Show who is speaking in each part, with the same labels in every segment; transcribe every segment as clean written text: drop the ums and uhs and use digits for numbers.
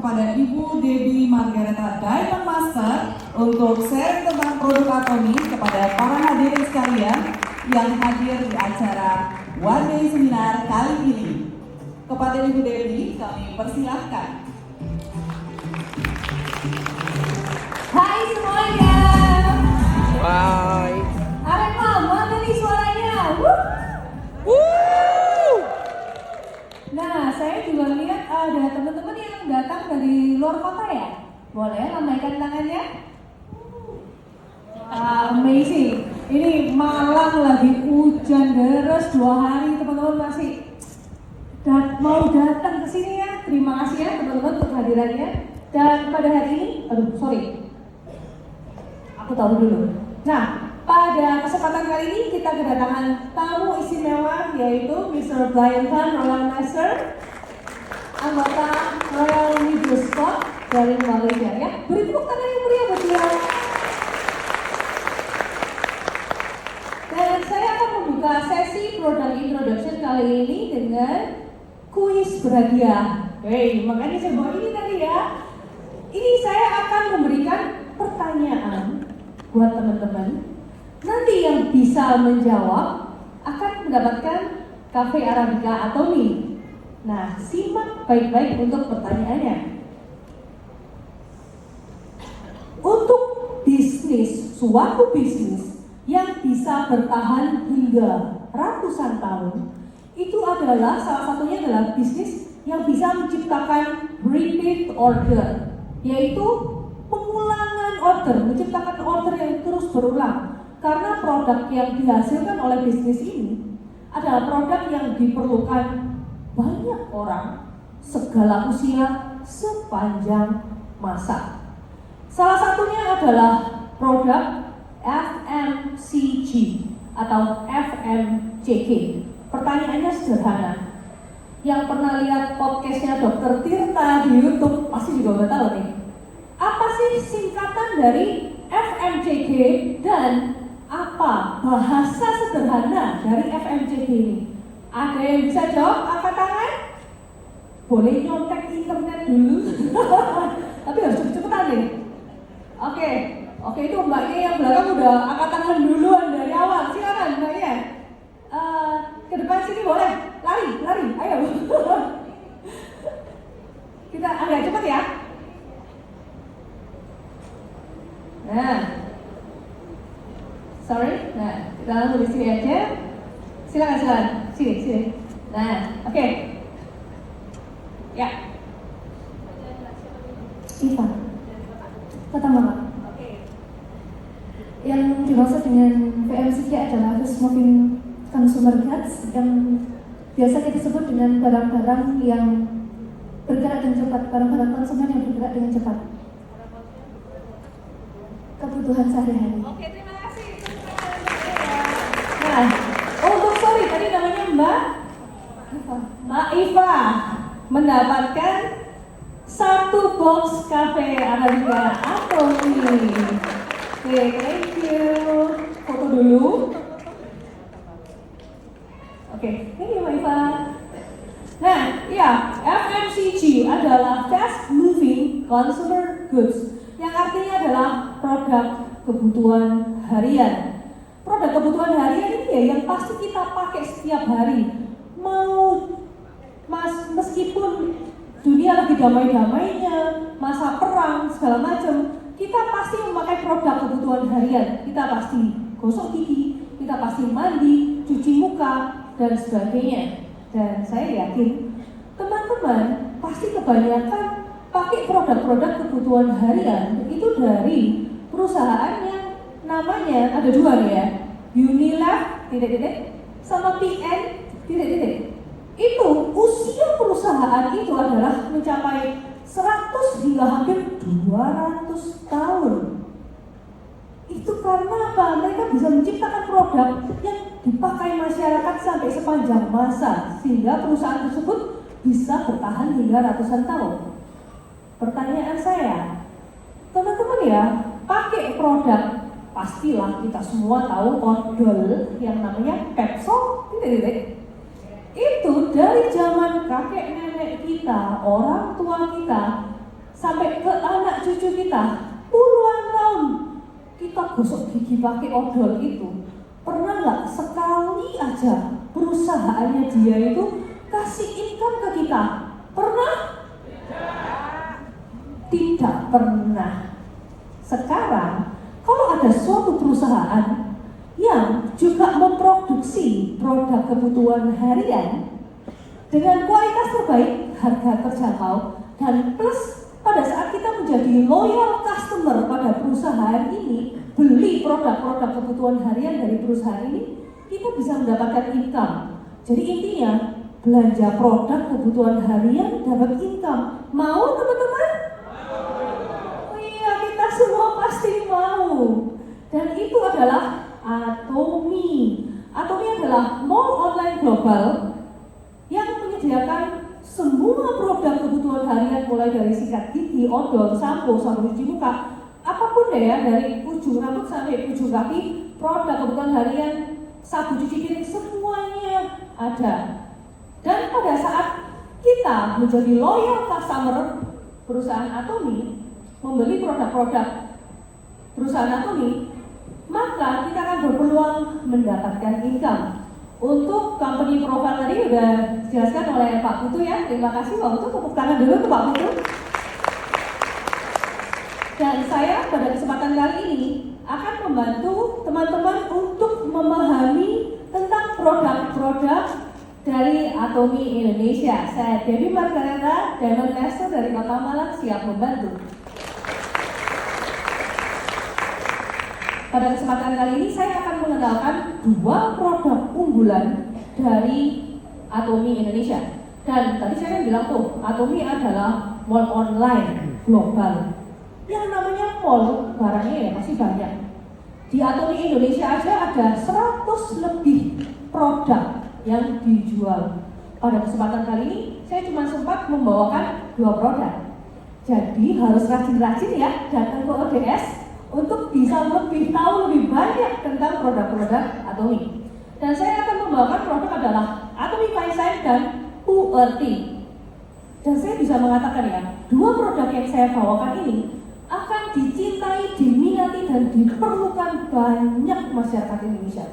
Speaker 1: Kepada Ibu Debbie Margareta Diamond Master untuk sharing tentang produk Atomi kepada para hadirin sekalian yang hadir di acara One Day Seminar kali ini. Kepada Ibu Debbie kami persilahkan.
Speaker 2: Hai semuanya.
Speaker 3: Hai.
Speaker 2: Arema, mana nih suaranya? Nah, saya juga lihat ada teman-teman yang datang dari luar kota ya. Boleh lambaikan tangannya? Amazing. Ini Malang lagi hujan deras 2 hari, teman-teman masih mau datang ke sini ya. Terima kasih ya teman-teman untuk kehadirannya. Dan pada hari ini, aku tahu dulu. Nah, pada kesempatan kali ini kita kedatangan tamu istimewa yaitu Mr. Brian Van Royal Master, anggota Royal Microscope dari Malaysia ya. Beri tepuk tangan yang meriah buat dia. Dan saya akan membuka sesi product introduction kali ini dengan kuis berhadiah. Makanya saya bawa ini tadi ya. Ini saya akan memberikan pertanyaan buat teman-teman. Nanti yang bisa menjawab akan mendapatkan Cafe Arabica Atomi. Nah, simak baik-baik untuk pertanyaannya. Untuk suatu bisnis yang bisa bertahan hingga ratusan tahun, itu adalah salah satunya adalah bisnis yang bisa menciptakan repeat order, yaitu pengulangan order, menciptakan order yang terus berulang. Karena produk yang dihasilkan oleh bisnis ini adalah produk yang diperlukan banyak orang segala usia sepanjang masa. Salah satunya adalah produk FMCG atau FMCG. Pertanyaannya sederhana. Yang pernah lihat podcastnya Dr. Tirta di YouTube pasti juga udah tahu nih. Apa sih singkatan dari FMCG dan apa bahasa sederhana dari FMCG ini? Ada yang bisa jawab? Angkat tangan? Boleh nyontek internet dulu. Tapi harus cepet-cepetan nih. Oke, itu mbaknya yang belakang udah angkat tangan duluan dari awal. Silakan mbaknya. Ke depan sini boleh. Lari, ayo. Kita agak cepat ya. Nah, kita langsung di sini aja. Silakan. Sini. Nah, oke. Ya.
Speaker 4: Iva. Pertama, Pak. Yang dimaksud dengan FMCG adalah Fast Moving Consumer Goods yang biasa kita sebut dengan barang-barang yang bergerak dengan cepat, barang-barang konsumen yang bergerak dengan cepat. Kebutuhan sehari-hari.
Speaker 2: Oke, terima kasih. Nah, tadi namanya Mbak Iva mendapatkan 1 box Cafe Arabica Atomi. Oke, thank you. Foto dulu. Oke, thank you Mbak Iva. Nah, ya, FMCG adalah Fast Moving Consumer Goods, yang artinya adalah produk kebutuhan harian. Produk kebutuhan harian ini ya yang pasti kita pakai setiap hari. Meskipun dunia lagi damai-damainya, masa perang, segala macam, kita pasti memakai produk kebutuhan harian. Kita pasti gosok gigi, kita pasti mandi, cuci muka, dan sebagainya. Dan saya yakin teman-teman pasti kebanyakan pakai produk-produk kebutuhan harian itu dari perusahaan yang namanya ada 2 nih ya, Unilever sama PN . Itu usia perusahaan itu adalah mencapai 100 hingga hampir 200 tahun. Itu karena apa? Mereka bisa menciptakan produk yang dipakai masyarakat sampai sepanjang masa, sehingga perusahaan tersebut bisa bertahan hingga ratusan tahun. Pertanyaan saya, teman-teman ya, pakai produk, pastilah kita semua tahu odol yang namanya Pepsol, itu dari zaman kakek nenek kita, orang tua kita, sampai ke anak cucu kita, puluhan tahun kita gosok gigi pakai odol itu. Pernah nggak sekali aja perusahaannya dia itu kasih income ke kita? Pernah? Tidak pernah. Sekarang, kalau ada suatu perusahaan yang juga memproduksi produk kebutuhan harian dengan kualitas terbaik, harga terjangkau, dan plus pada saat kita menjadi loyal customer pada perusahaan ini, beli produk-produk kebutuhan harian dari perusahaan ini, kita bisa mendapatkan income. Jadi intinya, belanja produk kebutuhan harian dapat income. Mau teman-teman? Oh iya, kita semua pasti mau. Dan itu adalah Atomy. Atomy adalah mall online global yang menyediakan semua produk kebutuhan harian mulai dari sikat gigi, odol, sampo, sabun cuci muka, apapun deh ya, dari ujung rambut sampai ujung kaki, produk kebutuhan harian, sabun cuci piring, semuanya ada. Dan pada saat kita menjadi loyal customer perusahaan Atomy, membeli produk-produk perusahaan Atomy, maka kita akan berpeluang mendapatkan income. Untuk company profile tadi sudah dijelaskan oleh Pak Putu ya. Terima kasih Pak Putu, tepuk tangan dulu untuk Pak Putu. Dan saya pada kesempatan kali ini akan membantu teman-teman untuk memahami tentang produk-produk dari Atomy Indonesia. Saya Dewi Margareta, Diamond Master dari Kota Malang, siap membantu. Pada kesempatan kali ini saya akan mengenalkan dua produk unggulan dari Atomy Indonesia. Dan tadi saya kan bilang tuh, Atomy adalah mall online global. Yang namanya mall, barangnya ya masih banyak. Di Atomy Indonesia aja ada 100 lebih produk yang dijual. Pada kesempatan kali ini saya cuma sempat membawakan 2 produk. Jadi harus rajin-rajin ya datang ke ODS untuk bisa lebih tahu lebih banyak tentang produk-produk Atomy. Dan saya akan membawakan produk adalah Atomy Fine Shine dan URT. Dan saya bisa mengatakan ya, 2 produk yang saya bawakan ini akan dicintai, diminati, dan diperlukan banyak masyarakat Indonesia.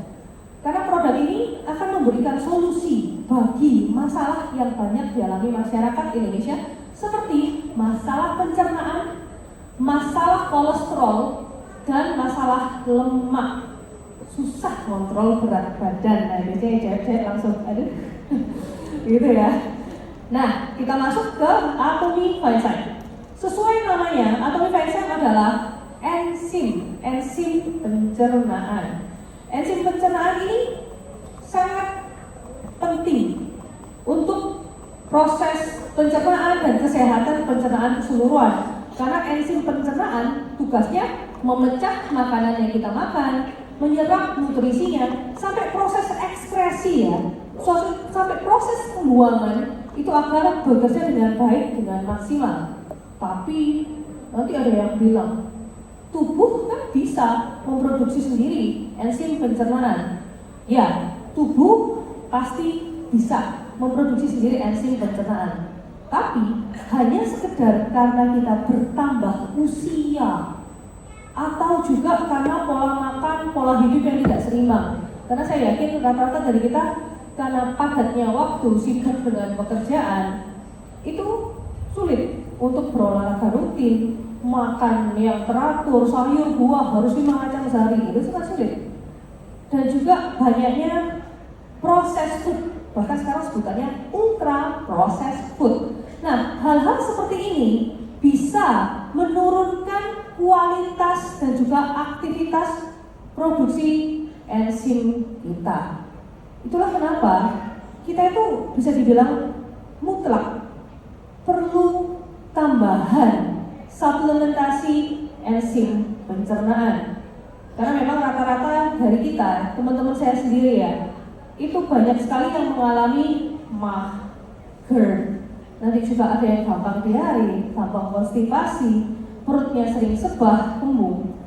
Speaker 2: Karena produk ini akan memberikan solusi bagi masalah yang banyak dialami masyarakat Indonesia, seperti masalah pencernaan, masalah kolesterol, dan masalah lemak. Susah kontrol berat badan. Nah, biasanya cewek langsung aduh gitu ya. Nah, kita masuk ke Atomy Fine Shine. Sesuai namanya, Atomy Fine Shine adalah enzim pencernaan. Enzim pencernaan ini sangat penting untuk proses pencernaan dan kesehatan pencernaan keseluruhan. Karena enzim pencernaan tugasnya memecah makanan yang kita makan, menyerap nutrisinya, sampai proses ekskresi ya, sampai proses pembuangan itu agar bekerja dengan baik, dengan maksimal. Tapi nanti ada yang bilang, tubuh kan bisa memproduksi sendiri enzim pencernaan. Ya, tubuh pasti bisa memproduksi sendiri enzim pencernaan. Tapi hanya sekedar karena kita bertambah usia atau juga karena pola makan, pola hidup yang tidak seimbang. Karena saya yakin rata-rata dari kita karena padatnya waktu, sibuk dengan pekerjaan, itu sulit untuk berolahraga rutin, makan yang teratur, sayur, buah harus 5 macam sehari, itu sangat sulit. Dan juga banyaknya proses food, bahkan sekarang sebutannya ultra processed food. Nah, hal-hal seperti ini bisa menurunkan kualitas dan juga aktivitas produksi enzim kita. Itulah kenapa kita itu bisa dibilang mutlak perlu tambahan suplementasi enzim pencernaan. Karena memang rata-rata dari kita, teman-teman saya sendiri ya, itu banyak sekali yang mengalami GERD. Nanti juga ada yang gampang diare, gampang konstipasi, perutnya sering sebah, kembung.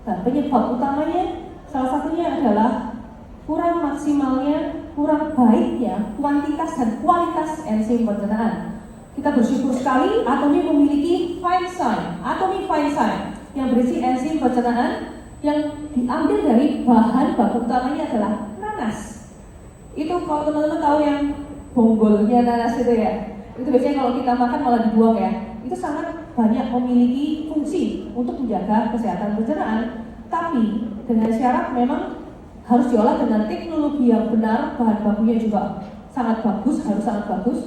Speaker 2: Dan penyebab utamanya salah satunya adalah kurang maksimalnya, kurang baiknya kuantitas dan kualitas enzim pencernaan. Kita bersyukur sekali Atomy memiliki Fine berisi enzim pencernaan yang diambil dari bahan baku utamanya adalah nanas. Itu kalau teman-teman tahu yang bonggolnya nanas itu ya, itu biasanya kalau kita makan malah dibuang ya. Itu sangat banyak memiliki fungsi untuk menjaga kesehatan pencernaan, tapi dengan syarat memang harus diolah dengan teknologi yang benar, bahan bakunya juga sangat bagus, harus sangat bagus,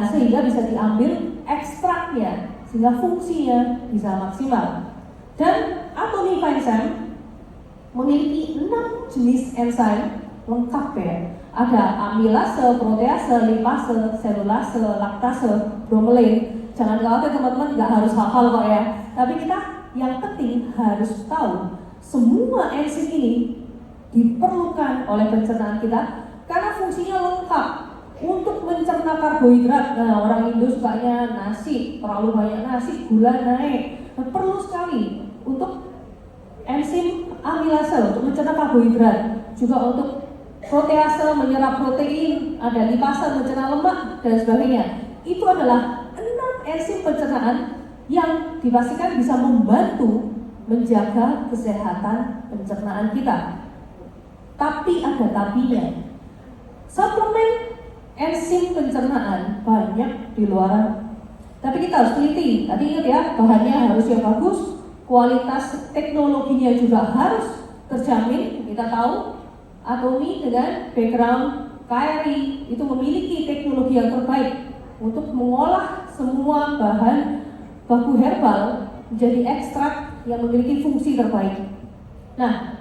Speaker 2: sehingga bisa diambil ekstraknya, sehingga fungsinya bisa maksimal. Dan Atomy Fine memiliki 6 jenis enzim lengkap ya. Ada amilase, protease, lipase, selulase, laktase, bromelain. Jangan khawatir teman-teman, nggak harus hafal kok ya. Tapi kita yang penting harus tahu semua enzim ini diperlukan oleh pencernaan kita karena fungsinya lengkap untuk mencerna karbohidrat. Nah, orang Indo sukanya nasi, terlalu banyak nasi, gula naik. Nah, perlu sekali untuk enzim amilase untuk mencerna karbohidrat, juga untuk protease menyerap protein, ada lipase mencerna lemak dan sebagainya. Itu adalah 6 enzim pencernaan yang dipastikan bisa membantu menjaga kesehatan pencernaan kita. Tapi ada tapinya. Suplemen enzim pencernaan banyak di luaran. Tapi kita harus teliti. Tadi ingat ya, bahannya harus yang bagus, kualitas teknologinya juga harus terjamin. Kita tahu Atomy dengan background KRI itu memiliki teknologi yang terbaik untuk mengolah semua bahan baku herbal menjadi ekstrak yang memiliki fungsi terbaik. Nah,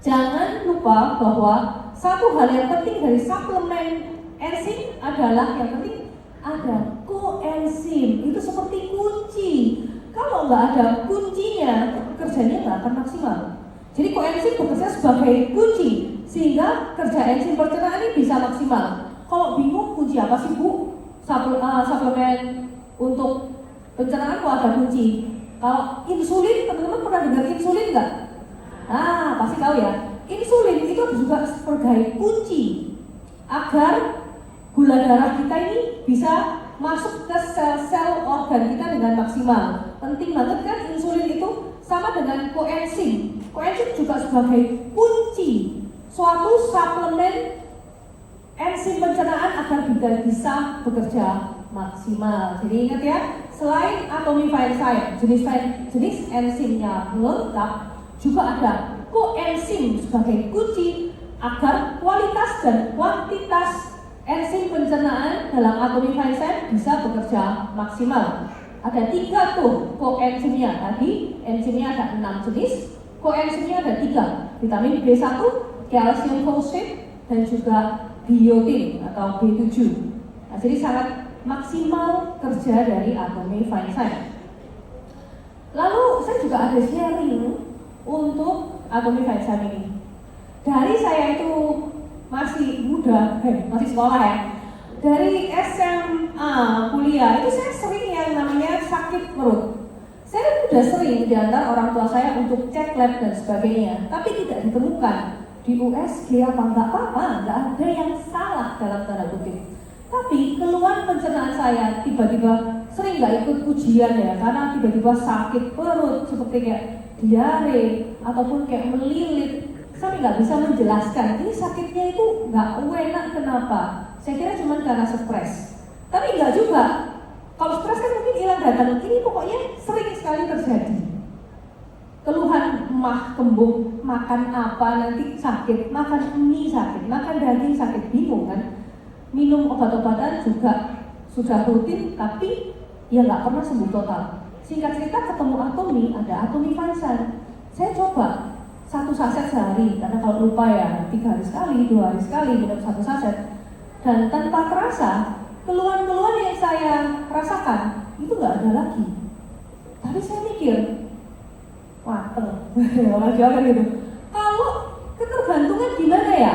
Speaker 2: jangan lupa bahwa satu hal yang penting dari suplemen enzim adalah yang penting ada koenzim. Itu seperti kunci. Kalau nggak ada kuncinya, kerjanya nggak akan maksimal. Jadi koenzim bekerja sebagai kunci sehingga kerja enzim pencernaan ini bisa maksimal. Kalau bingung kunci apa sih Bu? Suplemen untuk pencernaan kok ada kunci. Kalau insulin, teman-teman pernah dengar insulin nggak? Pasti tahu ya. Insulin itu juga sebagai kunci agar gula darah kita ini bisa masuk ke sel-sel organ kita dengan maksimal. Penting banget kan insulin itu, sama dengan koenzim. Koenzim juga sebagai kunci suatu suplemen enzim pencernaan agar bisa bekerja maksimal. Jadi ingat ya, selain Atomy Fine jenis enzimnya lengkap, juga ada koenzim sebagai kunci agar kualitas dan kuantitas enzim pencernaan dalam Atomy Fine bisa bekerja maksimal. Ada 3 tuh koenzimnya. Tadi enzimnya ada 6 jenis, koenzimnya ada 3, vitamin B1, calcium phosphate, dan juga biotin atau B7. Nah, jadi sangat maksimal kerja dari Atomy Fine. Lalu saya juga ada sharing untuk Atomy Fine ini. Dari saya itu masih muda, masih sekolah ya. Dari SMA, kuliah, itu saya sering yang namanya sakit perut. Saya sudah sering diantar orang tua saya untuk cek lab dan sebagainya, tapi tidak ditemukan di USG apa enggak apa-apa, enggak ada yang salah dalam tanda kutip. Tapi keluhan pencernaan saya tiba-tiba sering nggak ikut ujian ya, karena tiba-tiba sakit perut seperti kayak diare ataupun kayak melilit. Saya nggak bisa menjelaskan ini sakitnya itu nggak enak kenapa. Saya kira cuma karena stres, tapi nggak juga. Kalau stres kan mungkin hilang datang. Ini pokoknya sering sekali terjadi. Keluhan mah kembung, makan apa nanti sakit, makan mie sakit, makan daging sakit, bingung kan? Minum obat-obatan juga sudah rutin, tapi ya nggak pernah sembuh total. Singkat cerita ketemu Atomy, ada Atomy Fine. Saya coba 1 saset sehari, karena kalau lupa ya 3 hari sekali, 2 hari sekali minum 1 saset. Dan tanpa terasa, keluhan-keluhan yang saya rasakan itu nggak ada lagi. Tapi saya mikir, mateng, orang Jawa kan gitu. Kalau ketergantungan gimana ya?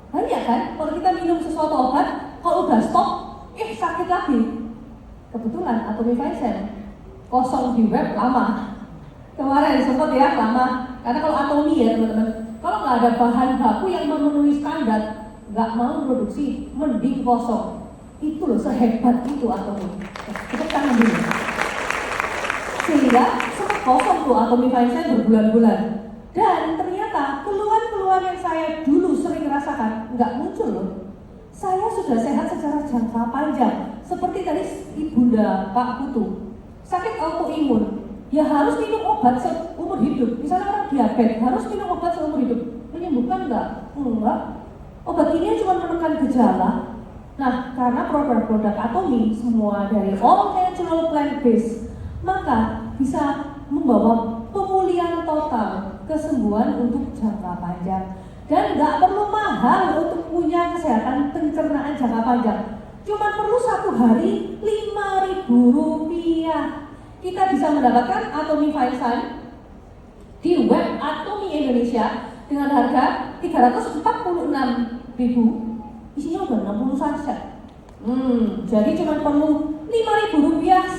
Speaker 2: Banyak kan, kalau kita minum sesuatu obat, kalau udah stop, sakit lagi. Kebetulan Atomy Fine kosong di web lama. Kemarin sempat ya lama, karena kalau Atomy ya teman-teman, kalau nggak ada bahan baku yang memenuhi standar, nggak mau produksi, mending kosong. Itu loh sehebat itu Atomy. Tepuk tangan dulu. Sehingga sempat kosong tuh Atomify saya berbulan-bulan. Dan ternyata keluhan-keluhan yang saya dulu sering rasakan nggak muncul loh. Saya sudah sehat secara jangka panjang. Seperti tadi Ibunda Pak Putu, sakit autoimun, ya harus minum obat seumur hidup. Misalnya orang diabetes harus minum obat seumur hidup. Menyembuhkan nggak? Enggak. Obat ini cuma menekan gejala. Nah, karena produk-produk Atomi semua dari all natural plant based, maka bisa membawa pemulihan total, kesembuhan untuk jangka panjang. Dan nggak perlu mahal untuk punya kesehatan pencernaan jangka panjang. Cuma perlu 1 hari Rp5.000. Kita bisa mendapatkan Atomify Sun di web Atomi Indonesia dengan harga Rp346.000. Isinya udah 60 sachet. Jadi cuma perlu Rp5.000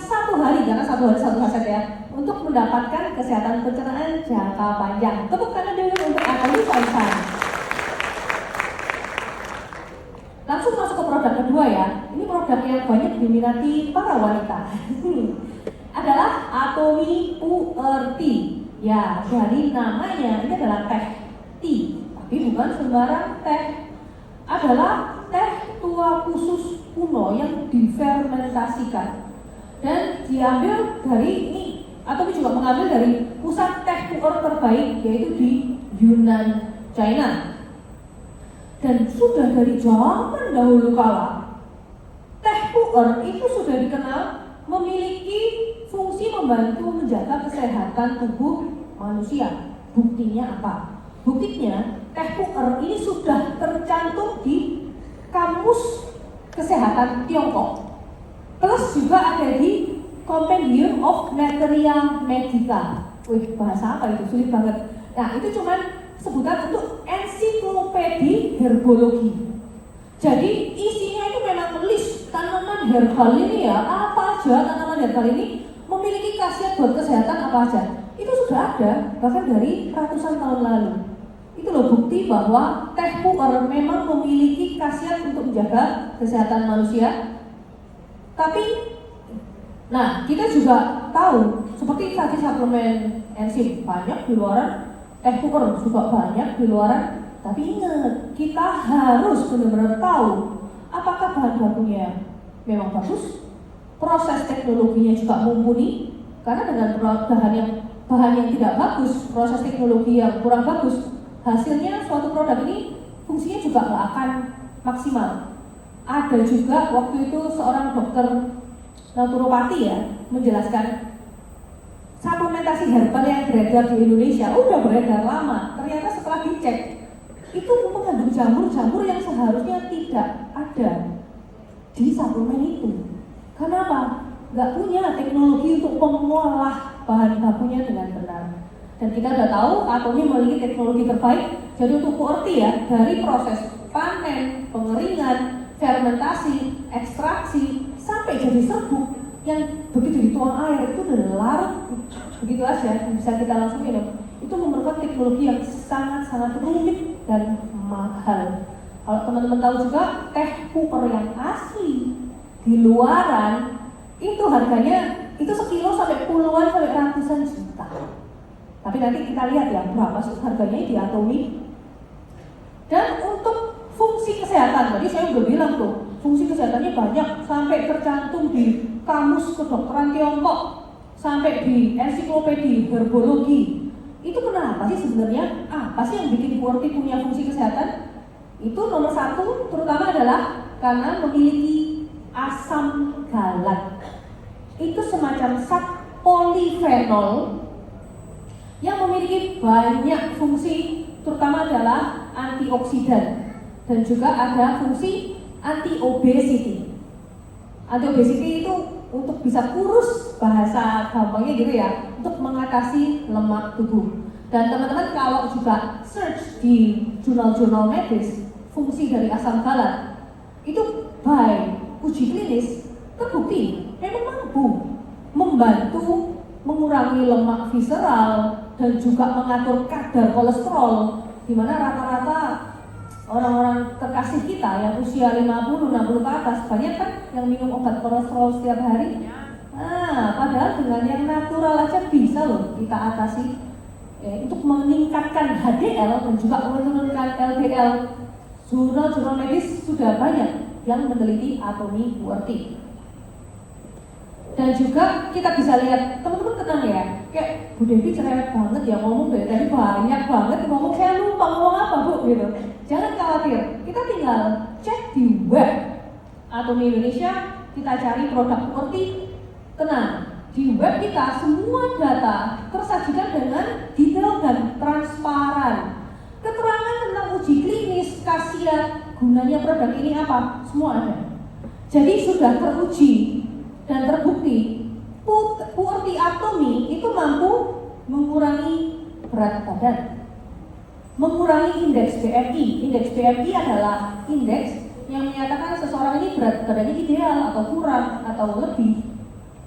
Speaker 2: 1 hari, karena 1 hari 1 sachet ya, untuk mendapatkan kesehatan pencernaan jangka panjang. Tepuk tangan dulu untuk Atomify Sun. Langsung masuk ke produk kedua ya. Ini produk yang banyak diminati para wanita. Adalah Atomi Pu'er Tea. Ya, dari namanya ini adalah teh tea, tapi bukan sembarang teh. Adalah teh tua khusus kuno yang difermentasikan dan diambil dari ini, atau juga mengambil dari pusat teh pu'er terbaik, yaitu di Yunnan, China. Dan sudah dari zaman dahulu kala, teh pu'er itu sudah dikenal memiliki fungsi membantu menjaga kesehatan tubuh manusia. Buktinya apa? Buktinya teh pu'er ini sudah tercantum di Kamus Kesehatan Tiongkok, plus juga ada di Compendium of Materia Medica. Wih, bahasa apa itu? Sulit banget. Nah, itu cuman sebutan untuk ensiklopedi herbologi. Jadi isinya itu memang list tanaman herbal ini ya, apa aja tanaman herbal ini memiliki khasiat buat kesehatan apa aja. Itu sudah ada bahkan dari ratusan tahun lalu. Itu loh bukti bahwa teh pu'er memang memiliki khasiat untuk menjaga kesehatan manusia. Tapi, nah kita juga tahu seperti tadi suplemen enzim banyak di luaran, teh pu'er juga banyak di luaran. Tapi ingat, kita harus benar-benar tahu apakah bahan bakunya memang bagus, proses teknologinya juga mumpuni. Karena dengan bahan yang tidak bagus, proses teknologi yang kurang bagus, hasilnya suatu produk ini fungsinya juga nggak akan maksimal. Ada juga waktu itu seorang dokter naturopati ya menjelaskan suplementasi herbal yang beredar di Indonesia udah beredar lama. Ternyata setelah dicek itu mengandung jamur-jamur yang seharusnya tidak ada di suplemen itu. Kenapa? Nggak punya teknologi untuk mengolah bahan bakunya dengan benar. Dan kita udah tahu Atomi memiliki teknologi terbaik. Jadi untuk pu'er tea ya, dari proses panen, pengeringan, fermentasi, ekstraksi, sampai jadi serbuk yang begitu dituang air itu udah larut begitu aja bisa kita langsung minum. Itu memerlukan teknologi yang sangat-sangat rumit dan mahal. Kalau teman-teman tahu juga teh pu'er yang asli di luaran itu harganya itu sekilo sampai puluhan sampai ratusan juta. Tapi nanti kita lihat ya berapa sih harganya di Atomi. Dan untuk fungsi kesehatan, tadi saya udah bilang tuh, fungsi kesehatannya banyak sampai tercantum di Kamus Kedokteran Tiongkok, sampai di ensiklopedi herbologi. Itu kenapa sih sebenarnya? Apa sih yang bikin pu'er tea punya fungsi kesehatan? Itu nomor 1 terutama adalah karena memiliki asam galat. Itu semacam zat polifenol yang memiliki banyak fungsi, terutama adalah antioksidan dan juga ada fungsi anti-obesity. Anti-obesity itu untuk bisa kurus, bahasa gampangnya gitu ya, untuk mengatasi lemak tubuh. Dan teman-teman kalau juga search di jurnal-jurnal medis fungsi dari asam galat itu by uji klinis terbukti memang mampu membantu mengurangi lemak visceral dan juga mengatur kadar kolesterol, di mana rata-rata orang-orang terkasih kita yang usia 50-60 ke atas banyak kan yang minum obat kolesterol setiap hari. Nah, Padahal dengan yang natural aja bisa loh kita atasi. Untuk meningkatkan HDL dan juga menurunkan LDL, jurnal-jurnal medis sudah banyak yang meneliti atomi QWERTY. Dan juga kita bisa lihat, teman-teman tenang ya, kayak Bu Devi cerewet banget ya ngomong dari tadi banyak banget ngomong, saya lupa ngomong apa Bu gitu. Jangan khawatir, kita tinggal cek di web Atomi Indonesia, kita cari produk QWERTY, tenang. Di web kita semua data tersajikan dengan detail dan transparan. Keterangan tentang uji klinis, khasiat, gunanya produk ini apa, semua ada. Jadi sudah teruji dan terbukti QWERTY Atomi itu mampu mengurangi berat badan, mengurangi indeks BMI. Indeks BMI adalah indeks yang menyatakan seseorang ini berat badannya ideal atau kurang atau lebih.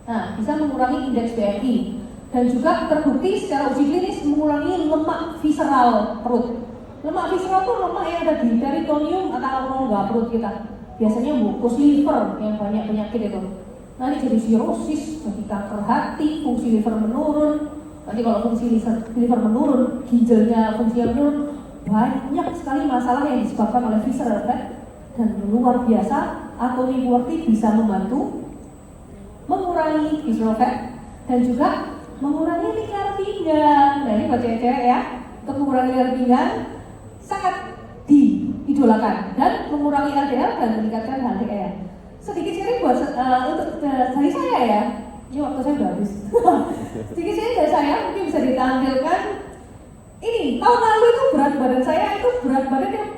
Speaker 2: Nah, bisa mengurangi indeks BMI dan juga terbukti secara uji klinis mengurangi lemak visceral perut. Lemak visceral itu lemak yang ada di peritoneum atau rongga perut kita. Biasanya mucus liver yang banyak penyakit itu. Nanti jadi sirosis, jadi kanker hati, fungsi liver menurun. Nanti kalau fungsi liver menurun, ginjalnya fungsinya menurun, banyak sekali masalah yang disebabkan oleh visceral fat. Dan luar biasa, Atomi QWERTY bisa membantu mengurangi visceral fat dan juga mengurangi lingkar pinggang. Nah ini buat cewek-cewek ya, untuk mengurangi lingkar pinggang sangat diidolakan dan mengurangi LDL dan meningkatkan HDL. Sedikit sharing buat untuk dari saya ya, ini waktu saya udah habis. Sedikit sharing dari saya mungkin bisa ditampilkan. Ini tahun lalu itu berat badan saya itu berat badan yang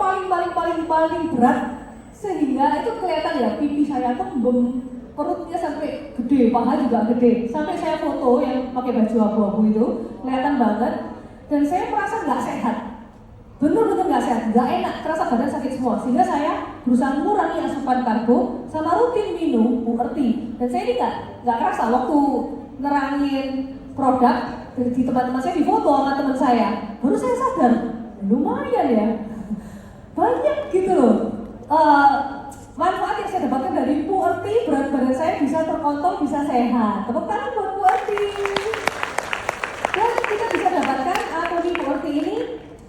Speaker 2: paling berat, sehingga itu kelihatan ya pipi saya tembem, perutnya sampai gede, paha juga gede. Sampai saya foto yang pakai baju abu-abu itu kelihatan banget, dan saya merasa nggak sehat, bener-bener nggak sehat, nggak enak, terasa badan sakit semua. Sehingga saya berusaha mengurangi asupan karbo sama rutin minum QWERTY. Dan saya ini nggak kerasa waktu nerangin produk di teman-teman saya, di foto sama teman saya, baru saya sadar lumayan ya, banyak gitu loh manfaat yang saya dapatkan dari QWERTY. Berat badan saya bisa terkontrol, bisa sehat. Tepuk tangan buat QWERTY. Dan kita bisa dapatkan Atomi QWERTY ini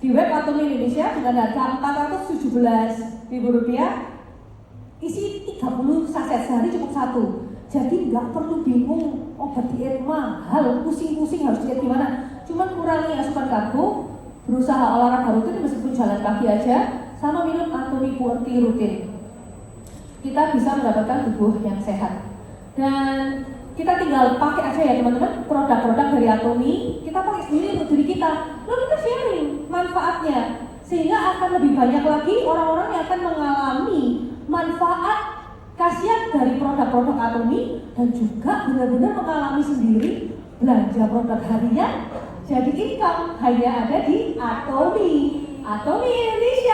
Speaker 2: di web Atomi Indonesia dengan harga Rp417.000. Isi 30 saset, sehari cukup 1. Jadi nggak perlu bingung obat diet mahal, pusing-pusing harus diet gimana. Cuman kurangi asupan karbo, berusaha olahraga rutin meskipun jalan kaki aja, sama minum Atomi QWERTY rutin. Kita bisa mendapatkan tubuh yang sehat. Dan kita tinggal pakai aja ya teman-teman produk-produk dari Atomi, kita pakai sendiri untuk diri kita. Lalu kita sharing manfaatnya, sehingga akan lebih banyak lagi orang-orang yang akan mengalami manfaat khasiat dari produk-produk Atomi dan juga benar-benar mengalami sendiri belanja produk harian jadi income hanya ada di Atomi Indonesia.